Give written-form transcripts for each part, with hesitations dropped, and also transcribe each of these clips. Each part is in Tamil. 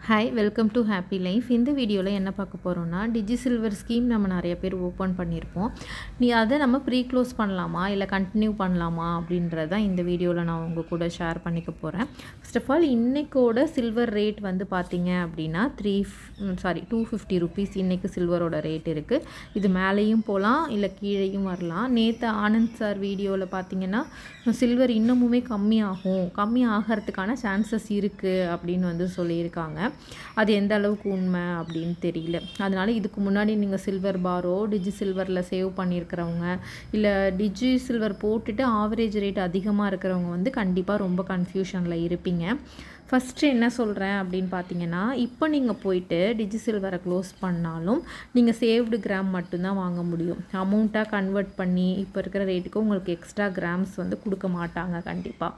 Hi welcome to happy life. இந்த வீடியோவில் என்ன பார்க்க போகிறோன்னா, டிஜி சில்வர் ஸ்கீம் நம்ம நிறைய பேர் ஓப்பன் பண்ணியிருப்போம். அதை நம்ம ப்ரீ க்ளோஸ் பண்ணலாமா இல்லை கண்டினியூ பண்ணலாமா அப்படின்றது தான் இந்த வீடியோவில் நான் உங்கள் கூட ஷேர் பண்ணிக்க போகிறேன். ஃபர்ஸ்ட் ஆஃப் ஆல் இன்றைக்கோட சில்வர் ரேட் வந்து பார்த்திங்க அப்படின்னா 250 ருபீஸ் இன்றைக்கி சில்வரோட ரேட் இருக்குது. இது மேலேயும் போகலாம் இல்லை கீழேயும் வரலாம். நேற்று ஆனந்த் சார் வீடியோவில் பார்த்திங்கன்னா சில்வர் இன்னமுமே கம்மி ஆகிறதுக்கான சான்சஸ் இருக்குது அப்படின்னு வந்து சொல்லியிருக்காங்க. அது எந்த அளவுக்கு உண்மை அப்படின்னு தெரியல. அதனால் இதுக்கு முன்னாடி நீங்கள் சில்வர் பாரோ டிஜி சில்வரில் சேவ் பண்ணியிருக்கிறவங்க இல்லை டிஜி சில்வர் போட்டுட்டு ஆவரேஜ் ரேட் அதிகமாக இருக்கிறவங்க வந்து கண்டிப்பாக ரொம்ப கன்ஃபியூஷனில் இருப்பீங்க. ஃபஸ்ட்டு என்ன சொல்கிறேன் அப்படின்னு பார்த்தீங்கன்னா, இப்போ நீங்கள் போயிட்டு டிஜி சில்வரை க்ளோஸ் பண்ணாலும் நீங்கள் சேவ்டு கிராம் மட்டும்தான் வாங்க முடியும். அமௌண்ட்டாக கன்வெர்ட் பண்ணி இப்போ இருக்கிற ரேட்டுக்கு உங்களுக்கு எக்ஸ்ட்ரா கிராம்ஸ் வந்து கொடுக்க மாட்டாங்க கண்டிப்பாக.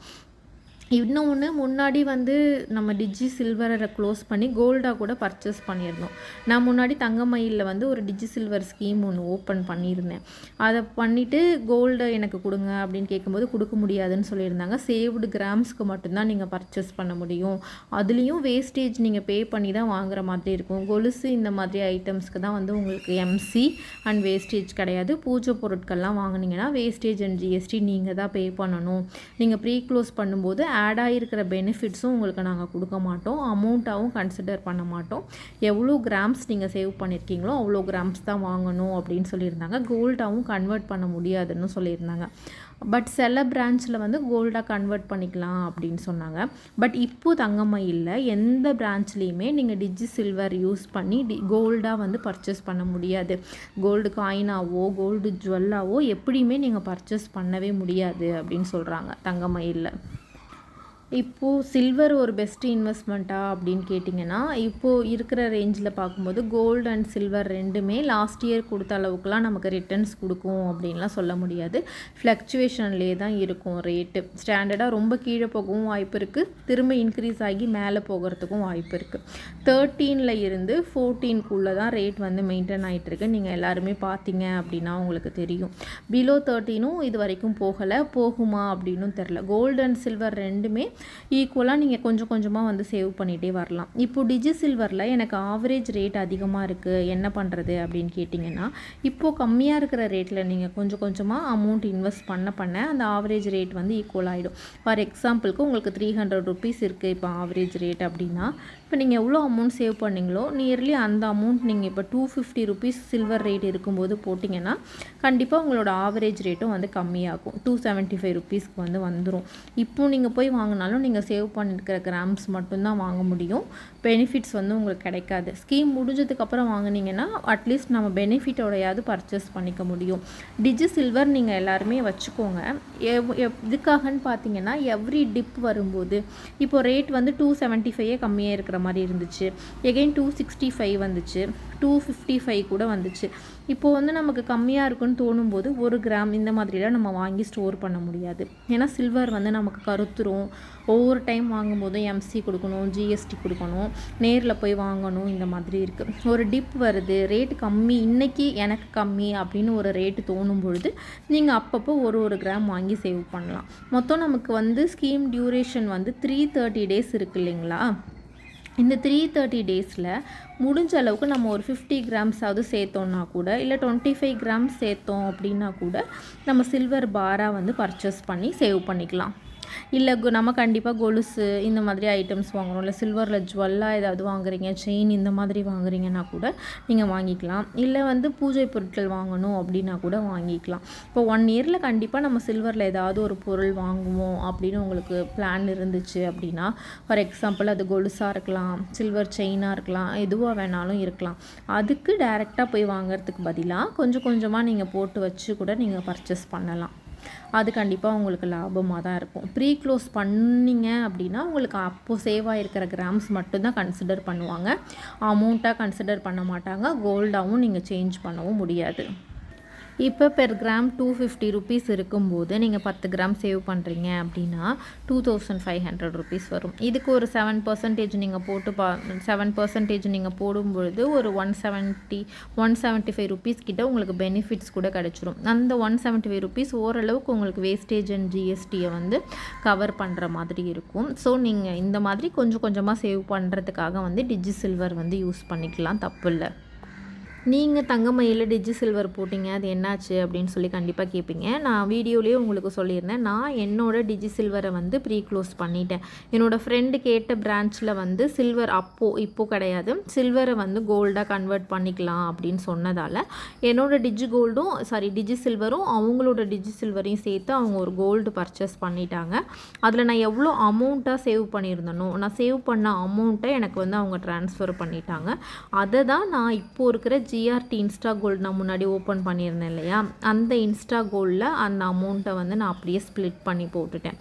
இன்னொன்று, முன்னாடி வந்து நம்ம டிஜி சில்வரை க்ளோஸ் பண்ணி கோல்டாக கூட பர்ச்சேஸ் பண்ணியிருந்தோம். நான் முன்னாடி தங்கமயிலில் வந்து ஒரு டிஜி சில்வர் ஸ்கீம் ஒன்று ஓப்பன் பண்ணியிருந்தேன். அதை பண்ணிவிட்டு கோல்டை எனக்கு கொடுங்க அப்படின்னு கேட்கும்போது கொடுக்க முடியாதுன்னு சொல்லியிருந்தாங்க. சேவ்டு கிராம்ஸ்க்கு மட்டும்தான் நீங்கள் பர்ச்சேஸ் பண்ண முடியும். அதுலேயும் வேஸ்டேஜ் நீங்கள் பே பண்ணி தான் வாங்குற மாதிரி இருக்கும். கொலுசு இந்த மாதிரி ஐட்டம்ஸ்க்கு தான் வந்து உங்களுக்கு எம்சி அண்ட் வேஸ்டேஜ் கிடையாது. பூஜை பொருட்கள்லாம் வாங்கினீங்கன்னா வேஸ்டேஜ் அண்ட் ஜிஎஸ்டி நீங்கள் தான் பே பண்ணணும். நீங்கள் ப்ரீ க்ளோஸ் பண்ணும்போது ஆட் ஆகிருக்கிற பெனிஃபிட்ஸும் உங்களுக்கு நாங்கள் கொடுக்க மாட்டோம். அமௌண்ட்டாகவும் கன்சிடர் பண்ண மாட்டோம். எவ்வளோ கிராம்ஸ் நீங்கள் சேவ் பண்ணியிருக்கீங்களோ அவ்வளோ கிராம்ஸ் தான் வாங்கணும் அப்படின்னு சொல்லியிருந்தாங்க. கோல்டாகவும் கன்வெர்ட் பண்ண முடியாதுன்னு சொல்லியிருந்தாங்க. பட் சில பிரான்ச்சில் வந்து கோல்டாக கன்வெர்ட் பண்ணிக்கலாம் அப்படின்னு சொன்னாங்க. பட் இப்போது தங்கமயிலில் எந்த பிரான்ச்லேயுமே நீங்கள் டிஜி சில்வர் யூஸ் பண்ணி கோல்டாக வந்து பர்ச்சேஸ் பண்ண முடியாது. கோல்டு காயினாவோ கோல்டு ஜுவல்லாவோ எப்படியுமே நீங்கள் பர்ச்சேஸ் பண்ணவே முடியாது அப்படின்னு சொல்கிறாங்க தங்கமயிலில். இப்போது சில்வர் ஒரு பெஸ்ட்டு இன்வெஸ்ட்மெண்ட்டா அப்படின்னு கேட்டிங்கன்னா, இப்போது இருக்கிற ரேஞ்சில் பார்க்கும்போது கோல்டு அண்ட் சில்வர் ரெண்டுமே லாஸ்ட் இயர் கொடுத்த அளவுக்குலாம் நமக்கு ரிட்டர்ன்ஸ் கொடுக்கும் அப்படின்லாம் சொல்ல முடியாது. ஃப்ளக்சுவேஷன்லேயே தான் இருக்கும் ரேட்டு. ஸ்டாண்டர்டாக ரொம்ப கீழே போகவும் வாய்ப்பு இருக்குது, திரும்ப இன்க்ரீஸ் ஆகி மேலே போகிறதுக்கும் வாய்ப்பு இருக்குது. 13 இருந்து 14 தான் ரேட் வந்து மெயின்டைன் ஆகிட்டுருக்கு. நீங்கள் எல்லாருமே பார்த்தீங்க அப்படின்னா உங்களுக்கு தெரியும். பிலோ 13 இது வரைக்கும் போகுமா அப்படின்னும் தெரில. கோல்டு அண்ட் சில்வர் ரெண்டுமே ஈக்குவலாக நீங்கள் கொஞ்சம் கொஞ்சமாக வந்து சேவ் பண்ணிகிட்டே வரலாம். இப்போது டிஜி சில்வரில் எனக்கு ஆவரேஜ் ரேட் அதிகமாக இருக்குது, என்ன பண்ணுறது அப்படின்னு கேட்டிங்கன்னா, இப்போது கம்மியாக இருக்கிற ரேட்டில் நீங்கள் கொஞ்சம் கொஞ்சமாக அமௌண்ட் இன்வெஸ்ட் பண்ண அந்த ஆவரேஜ் ரேட் வந்து ஈக்குவல் ஆகிடும். ஃபார் எக்ஸாம்பிளுக்கு உங்களுக்கு 300 ருபீஸ் இருக்குது இப்போ ஆவரேஜ் ரேட் அப்படின்னா, இப்போ நீங்கள் எவ்வளோ அமௌண்ட் சேவ் பண்ணிங்களோ நியர்லி அந்த அமௌண்ட் நீங்கள் இப்போ 250 ருபீஸ் சில்வர் ரேட் இருக்கும்போது போட்டிங்கன்னா கண்டிப்பாக உங்களோட ஆவரேஜ் ரேட்டும் வந்து கம்மியாகும். 275 ருபீஸ்க்கு வந்து வந்துடும். இப்போது நீங்கள் போய் வாங்கினாலும் நீங்கள் சேவ் பண்ணியிருக்கிற கிராம்ஸ் மட்டும்தான் வாங்க முடியும். பெனிஃபிட்ஸ் வந்து உங்களுக்கு கிடைக்காது. ஸ்கீம் முடிஞ்சதுக்கப்புறம் வாங்கினீங்கன்னா அட்லீஸ்ட் நம்ம பெனிஃபிட்டோடையாவது பர்ச்சேஸ் பண்ணிக்க முடியும். டிஜி சில்வர் நீங்கள் எல்லாருமே வச்சுக்கோங்க. எதுக்காகன்னு பார்த்தீங்கன்னா, எவ்ரி டிப் வரும்போது இப்போது ரேட் வந்து 275 கம்மியாக இருக்கிற மாதிரி இருந்துச்சு, எகெயின் 265 வந்துச்சு, 255 கூட வந்துச்சு. இப்போது வந்து நமக்கு கம்மியாக இருக்குன்னு தோணும்போது 1 கிராம் இந்த மாதிரிலாம் நம்ம வாங்கி ஸ்டோர் பண்ண முடியாது. ஏன்னா சில்வர் வந்து நமக்கு கருத்துரும். ஒவ்வொரு டைம் வாங்கும்போது எம்சி கொடுக்கணும், ஜிஎஸ்டி கொடுக்கணும், நேரில் போய் வாங்கணும், இந்த மாதிரி இருக்குது. ஒரு டிப் வருது, ரேட்டு கம்மி, இன்றைக்கி எனக்கு கம்மி அப்படின்னு ஒரு ரேட்டு தோணும் பொழுது நீங்கள் அப்பப்போ ஒரு கிராம் வாங்கி சேவ் பண்ணலாம். மொத்தம் நமக்கு வந்து ஸ்கீம் டியூரேஷன் வந்து 330 டேஸ் இருக்குது இல்லைங்களா? இந்த 330 டேஸில் முடிஞ்ச அளவுக்கு நம்ம ஒரு 50 கிராம்ஸாவது சேர்த்தோன்னா கூட, இல்லை 25 கிராம்ஸ் சேர்த்தோம் அப்படின்னா கூட நம்ம சில்வர் பாராக வந்து பர்ச்சேஸ் பண்ணி சேவ் பண்ணிக்கலாம். இல்லை நம்ம கண்டிப்பாக கொலுசு இந்த மாதிரி ஐட்டம்ஸ் வாங்குகிறோம், இல்லை சில்வரில் ஜுவல்லாக ஏதாவது வாங்குறீங்க, செயின் இந்த மாதிரி வாங்குறீங்கன்னா கூட நீங்கள் வாங்கிக்கலாம். இல்லை வந்து பூஜை பொருட்கள் வாங்கணும் அப்படின்னா கூட வாங்கிக்கலாம். இப்போ 1 இயரில் கண்டிப்பாக நம்ம சில்வரில் ஏதாவது ஒரு பொருள் வாங்குவோம் அப்படின்னு உங்களுக்கு பிளான் இருந்துச்சு அப்படின்னா, ஃபார் எக்ஸாம்பிள் அது கொலுசாக இருக்கலாம், சில்வர் செயினாக இருக்கலாம், எதுவாக வேணாலும் இருக்கலாம். அதுக்கு டைரெக்டாக போய் வாங்குறதுக்கு பதிலாக கொஞ்சம் கொஞ்சமாக நீங்கள் போட்டு வச்சு கூட நீங்கள் பர்ச்சேஸ் பண்ணலாம். அது கண்டிப்பாக உங்களுக்கு லாபமாக தான் இருக்கும். ப்ரீ க்ளோஸ் பண்ணிங்க அப்படின்னா உங்களுக்கு அப்போது சேவ் ஆகிருக்கிற கிராம்ஸ் மட்டும்தான் கன்சிடர் பண்ணுவாங்க. அமௌண்ட்டாக கன்சிடர் பண்ண மாட்டாங்க. கோல்டாகவும் நீங்கள் சேஞ்ச் பண்ணவும் முடியாது. இப்போ பெர் கிராம் 250 ருபீஸ் இருக்கும்போது நீங்கள் 10 கிராம் சேவ் பண்ணுறீங்க அப்படின்னா 2500 ருபீஸ் வரும். இதுக்கு ஒரு 7% நீங்கள் போட்டு 7% நீங்கள் போடும்பொழுது ஒரு 175 ருபீஸ் கிட்ட உங்களுக்கு பெனிஃபிட்ஸ் கூட கிடச்சிரும். அந்த 175 ருபீஸ் ஓரளவுக்கு உங்களுக்கு வேஸ்டேஜ் அண்ட் ஜிஎஸ்டியை வந்து கவர் பண்ணுற மாதிரி இருக்கும். ஸோ நீங்கள் இந்த மாதிரி கொஞ்சம் கொஞ்சமாக சேவ் பண்ணுறதுக்காக வந்து டிஜி சில்வர் வந்து யூஸ் பண்ணிக்கலாம், தப்பு இல்லை. நீங்கள் தங்கமயில டிஜி சில்வர் போட்டிங்க, அது என்னாச்சு அப்படின்னு சொல்லி கண்டிப்பாக கேட்பீங்க. நான் வீடியோலேயே உங்களுக்கு சொல்லியிருந்தேன், நான் என்னோட டிஜி சில்வரை வந்து ப்ரீ க்ளோஸ் பண்ணிட்டேன். என்னோடய ஃப்ரெண்டு கேட்ட பிரான்ச்சில் வந்து சில்வர் இப்போது கிடையாது, சில்வரை வந்து கோல்டாக கன்வெர்ட் பண்ணிக்கலாம் அப்படின்னு சொன்னதால் என்னோடய டிஜி சில்வரும் அவங்களோட டிஜி சில்வரையும் சேர்த்து அவங்க ஒரு கோல்டு பர்ச்சேஸ் பண்ணிட்டாங்க. அதில் நான் எவ்வளோ அமௌண்ட்டாக சேவ் பண்ணியிருந்தனோ, நான் சேவ் பண்ண அமௌண்ட்டை எனக்கு வந்து அவங்க ட்ரான்ஸ்ஃபர் பண்ணிட்டாங்க. அதை தான் நான் இப்போது இருக்கிற ஜிஆர்டி இன்ஸ்டா கோல்டு நான் முன்னாடி ஓப்பன் பண்ணியிருந்தேன் இல்லையா, அந்த இன்ஸ்டா கோல்டில் அந்த அமௌண்ட்டை வந்து நான் அப்படியே ஸ்ப்ளிட் பண்ணி போட்டுட்டேன்.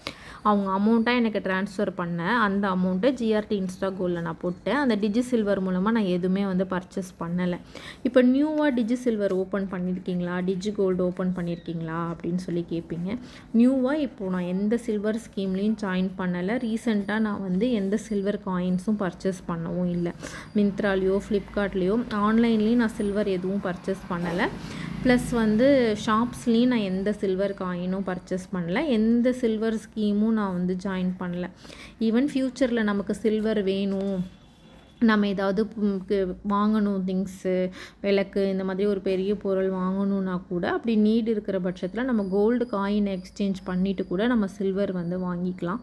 அவங்க அமௌண்ட்டாக எனக்கு ட்ரான்ஸ்ஃபர் பண்ண அந்த அமௌண்ட்டை ஜிஆர்டி இன்ஸ்டா கோல்டில் நான் போட்டேன். அந்த டிஜி சில்வர் மூலமாக நான் எதுவுமே வந்து பர்ச்சேஸ் பண்ணலை. இப்போ நியூவாக டிஜி சில்வர் ஓப்பன் பண்ணியிருக்கீங்களா, டிஜி கோல்டு ஓப்பன் பண்ணியிருக்கீங்களா அப்படின்னு சொல்லி கேட்பீங்க. நியூவாக இப்போது நான் எந்த சில்வர் ஸ்கீம்லேயும் ஜாயின் பண்ணலை. ரீசெண்டாக நான் வந்து எந்த சில்வர் காயின்ஸும் பர்ச்சேஸ் பண்ணவும் இல்லை. மிந்த்ராலேயோ ஃப்ளிப்கார்ட்லேயோ ஆன்லைன்லேயும் நான் சில்வர் எதுவும் பர்ச்சேஸ் பண்ணலை. ப்ளஸ் வந்து ஷாப்ஸ்லேயும் நான் எந்த சில்வர் காயினும் பர்ச்சேஸ் பண்ணல, எந்த சில்வர் ஸ்கீமும் நான் வந்து ஜாயின் பண்ணல. ஈவன் ஃப்யூச்சரில் நமக்கு சில்வர் வேணும், நம்ம ஏதாவது வாங்கணும், திங்ஸு விளக்கு இந்த மாதிரி ஒரு பெரிய பொருள் வாங்கணுன்னா கூட அப்படி நீட் இருக்கிற பட்சத்தில் நம்ம கோல்டு காயின் எக்ஸ்சேஞ்ச் பண்ணிவிட்டு கூட நம்ம சில்வர் வந்து வாங்கிக்கலாம்,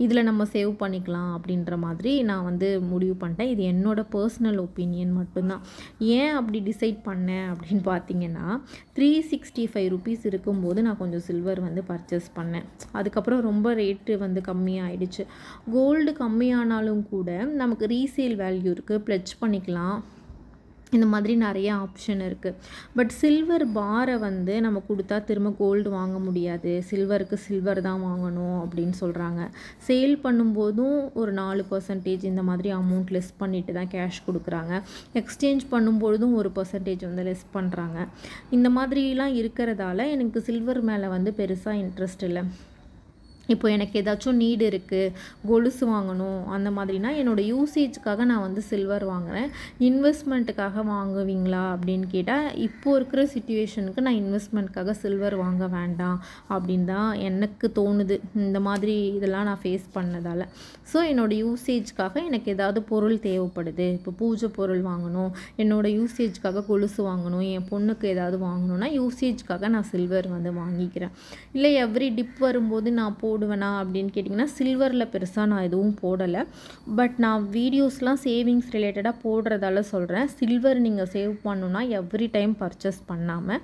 இதில் நம்ம சேவ் பண்ணிக்கலாம் அப்படின்ற மாதிரி நான் வந்து முடிவு பண்ணிட்டேன். இது என்னோடய பர்சனல் ஒப்பீனியன் மட்டும்தான். ஏன் அப்படி டிசைட் பண்ணேன் அப்படின்னு பார்த்தீங்கன்னா, 365 ருபீஸ் இருக்கும்போது நான் கொஞ்சம் சில்வர் வந்து பர்ச்சேஸ் பண்ணேன். அதுக்கப்புறம் ரொம்ப ரேட்டு வந்து கம்மியாகிடுச்சு. கோல்டு கம்மியானாலும் கூட நமக்கு ரீசேல் வேல்யூ இருக்குது, ப்ளெட்ஜ் பண்ணிக்கலாம், இந்த மாதிரி நிறைய ஆப்ஷன் இருக்குது. பட் சில்வர் பாரை வந்து நம்ம கொடுத்தா திரும்ப கோல்டு வாங்க முடியாது, சில்வருக்கு சில்வர் தான் வாங்கணும் அப்படின்னு சொல்கிறாங்க. சேல் பண்ணும்போதும் ஒரு 4% இந்த மாதிரி அமௌண்ட் லெஸ் பண்ணிட்டு தான் கேஷ் கொடுக்குறாங்க. எக்ஸ்சேஞ்ச் பண்ணும்பொழுதும் 1% வந்து லெஸ் பண்ணுறாங்க. இந்த மாதிரிலாம் இருக்கிறதால எனக்கு சில்வர் மேலே வந்து பெருசாக இன்ட்ரெஸ்ட் இல்லை. இப்போ எனக்கு ஏதாச்சும் நீடு இருக்குது, கொலுசு வாங்கணும் அந்த மாதிரினா என்னோடய யூசேஜுக்காக நான் வந்து சில்வர் வாங்குகிறேன். இன்வெஸ்ட்மெண்ட்டுக்காக வாங்குவீங்களா அப்படின்னு கேட்டால், இப்போது இருக்கிற சிச்சுவேஷனுக்கு நான் இன்வெஸ்ட்மெண்ட்டுக்காக சில்வர் வாங்க வேண்டாம் அப்படின்னு தான் எனக்கு தோணுது, இந்த மாதிரி இதெல்லாம் நான் ஃபேஸ் பண்ணதால். ஸோ என்னோடய யூசேஜுக்காக எனக்கு ஏதாவது பொருள் தேவைப்படுது, இப்போ பூஜை பொருள் வாங்கணும், என்னோடய யூசேஜுக்காக கொலுசு வாங்கணும், என் பொண்ணுக்கு ஏதாவது வாங்கணுன்னா யூசேஜுக்காக நான் சில்வர் வந்து வாங்கிக்கிறேன். இல்லை எவ்ரி டிப் வரும்போது நான் போடுவேனா அப்படின்னு கேட்டிங்கன்னா, சில்வரில் பெருசாக நான் எதுவும் போடலை. பட் நான் வீடியோஸ்லாம் சேவிங்ஸ் ரிலேட்டடாக போடுறதால சொல்கிறேன். சில்வர் நீங்கள் சேவ் பண்ணணுன்னா எவ்ரி டைம் பர்ச்சேஸ் பண்ணாமல்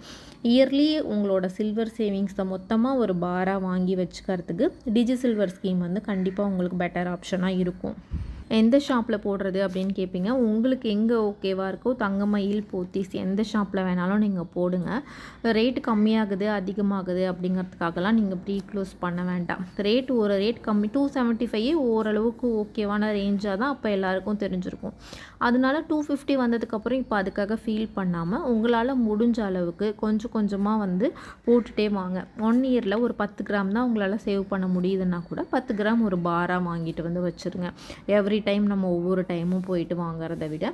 இயர்லி உங்களோட சில்வர் சேவிங்ஸை மொத்தமாக ஒரு பாராக வாங்கி வச்சுக்கிறதுக்கு டிஜி சில்வர் ஸ்கீம் வந்து கண்டிப்பாக உங்களுக்கு பெட்டர் ஆப்ஷனாக இருக்கும். எந்த ஷாப்பில் போடுறது அப்படின்னு கேட்பீங்க. உங்களுக்கு எங்கே ஓகேவாக இருக்கோ, தங்கமயில், போத்தீஸ் எந்த ஷாப்பில் வேணாலும் நீங்கள் போடுங்க. ரேட்டு கம்மியாகுது அதிகமாகுது அப்படிங்கிறதுக்காகலாம் நீங்கள் ப்ரீ க்ளோஸ் பண்ண வேண்டாம். ஒரு ரேட் கம்மி 275 ஓரளவுக்கு ஓகேவான ரேஞ்சாக தான் அப்போ எல்லாருக்கும் தெரிஞ்சிருக்கும். அதனால 250 வந்ததுக்கப்புறம் இப்போ அதுக்காக ஃபீல் பண்ணாமல் உங்களால் முடிஞ்ச அளவுக்கு கொஞ்சம் கொஞ்சமாக வந்து போட்டுகிட்டே வாங்க. 1 இயரில் ஒரு 10 கிராம் தான் உங்களால் சேவ் பண்ண முடியுதுன்னா கூட 10 கிராம் ஒரு பாராக வாங்கிட்டு வந்து வச்சுருங்க. எவ்ரி டைம் நம்ம ஒவ்வொரு டைமும் போயிட்டு வாங்குறத விட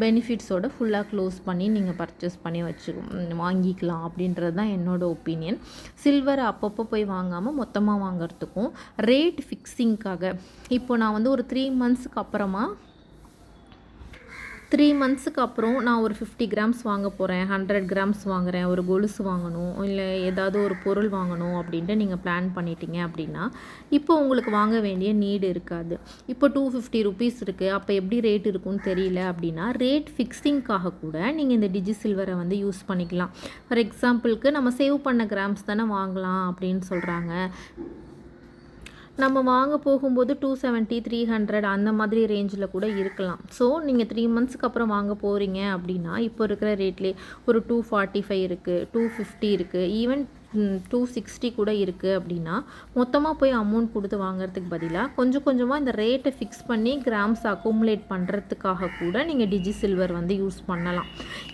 பெனிஃபிட்ஸோட ஃபுல்லாக க்ளோஸ் பண்ணி நீங்கள் பர்ச்சேஸ் பண்ணி வாங்கிக்கலாம் அப்படின்றது தான் என்னோடய ஒப்பீனியன். சில்வர் அப்பப்போ போய் வாங்காமல் மொத்தமாக வாங்குறதுக்கும் ரேட் ஃபிக்ஸிங்காக இப்போ நான் வந்து ஒரு 3 மந்த்ஸுக்கு அப்புறம் நான் ஒரு 50 கிராம்ஸ் வாங்க போகிறேன், 100 கிராம்ஸ் வாங்குகிறேன், ஒரு கொலுசு வாங்கணும், இல்லை ஏதாவது ஒரு பொருள் வாங்கணும் அப்படின்ட்டு நீங்கள் பிளான் பண்ணிட்டீங்க அப்படின்னா இப்போ உங்களுக்கு வாங்க வேண்டிய நீடு இருக்காது. இப்போ 250 ருபீஸ் இருக்குது, அப்போ எப்படி ரேட் இருக்குன்னு தெரியல அப்படின்னா ரேட் ஃபிக்ஸிங்காக கூட நீங்கள் இந்த டிஜி சில்வரை வந்து யூஸ் பண்ணிக்கலாம். ஃபார் எக்ஸாம்பிளுக்கு நம்ம சேவ் பண்ண கிராம்ஸ் தானே வாங்கலாம் அப்படின்னு சொல்கிறாங்க. நம்ம வாங்க போகும்போது 270, 300 அந்த மாதிரி ரேஞ்சில் கூட இருக்கலாம். ஸோ நீங்கள் 3 மந்த்ஸ்க்கு அப்புறம் வாங்க போகிறீங்க அப்படின்னா இப்போ இருக்கிற ரேட்லேயே ஒரு 245 இருக்குது, 250 இருக்குது, ஈவன் 260 கூட இருக்குது அப்படின்னா மொத்தமாக போய் அமௌண்ட் கொடுத்து வாங்குறதுக்கு பதிலாக கொஞ்சம் கொஞ்சமாக இந்த ரேட்டை ஃபிக்ஸ் பண்ணி கிராம்ஸ் அக்குமுலேட் பண்ணுறதுக்காக கூட நீங்கள் டிஜி சில்வர் வந்து யூஸ் பண்ணலாம்.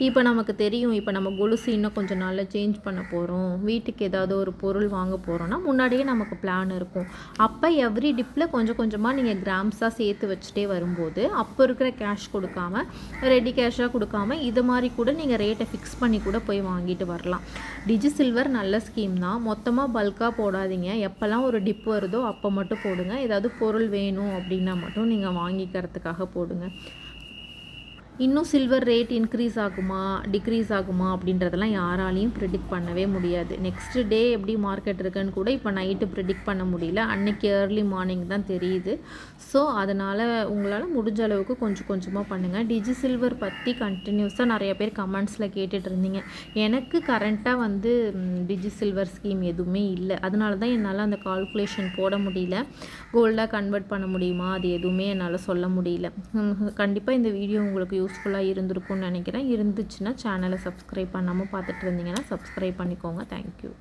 இப்போ நமக்கு தெரியும், இப்போ நம்ம கொலுசு இன்னும் கொஞ்சம் நாளில் சேஞ்ச் பண்ண போகிறோம், வீட்டுக்கு ஏதாவது ஒரு பொருள் வாங்க போகிறோன்னா முன்னாடியே நமக்கு பிளான் இருக்கும். அப்போ எவ்ரி டிப்பில் கொஞ்சம் கொஞ்சமாக நீங்கள் கிராம்ஸாக சேர்த்து வச்சுட்டே வரும்போது அப்போ இருக்கிற கேஷ் கொடுக்காம ரெடி கேஷாக கொடுக்காம இது மாதிரி கூட நீங்கள் ரேட்டை ஃபிக்ஸ் பண்ணி கூட போய் வாங்கிட்டு வரலாம். டிஜி சில்வர் நல்ல ஸ்கீம் தான். மொத்தமாக பல்காக போடாதீங்க. எப்போல்லாம் ஒரு டிப் வருதோ அப்போ மட்டும் போடுங்க. ஏதாவது பொருள் வேணும் அப்படின்னா மட்டும் நீங்கள் வாங்கிக்கிறதுக்காக போடுங்க. இன்னும் சில்வர் ரேட் இன்க்ரீஸ் ஆகுமா டிக்ரீஸ் ஆகுமா அப்படின்றதெல்லாம் யாராலையும் ப்ரிடிக்ட் பண்ணவே முடியாது. நெக்ஸ்ட் டே எப்படி மார்க்கெட் இருக்குன்னு கூட இப்போ நைட்டு ப்ரிடிக்ட் பண்ண முடியல. அன்றைக்கி ஏர்லி மார்னிங் தான் தெரியுது. ஸோ அதனால் உங்களால் முடிஞ்ச அளவுக்கு கொஞ்சம் கொஞ்சமாக பண்ணுங்கள். டிஜி சில்வர் பற்றி கண்டினியூஸாக நிறைய பேர் கமெண்ட்ஸில் கேட்டுட்டு இருந்தீங்க. எனக்கு கரண்ட்டாக வந்து டிஜி சில்வர் ஸ்கீம் எதுவுமே இல்லை. அதனால தான் என்னால் அந்த கால்குலேஷன் போட முடியல. கோல்டாக கன்வெர்ட் பண்ண முடியுமா அது எதுவுமே என்னால் சொல்ல முடியல. கண்டிப்பாக இந்த வீடியோ உங்களுக்கு யூஸ்ஃபுல்லாக இருந்திருக்கும்னு நினைக்கிறேன். இருந்துச்சுன்னா சேனலை சப்ஸ்கிரைப் பண்ணாமல் பார்த்துட்டு இருந்தீங்கன்னா சப்ஸ்கிரைப் பண்ணிக்கோங்க. தேங்க்யூ.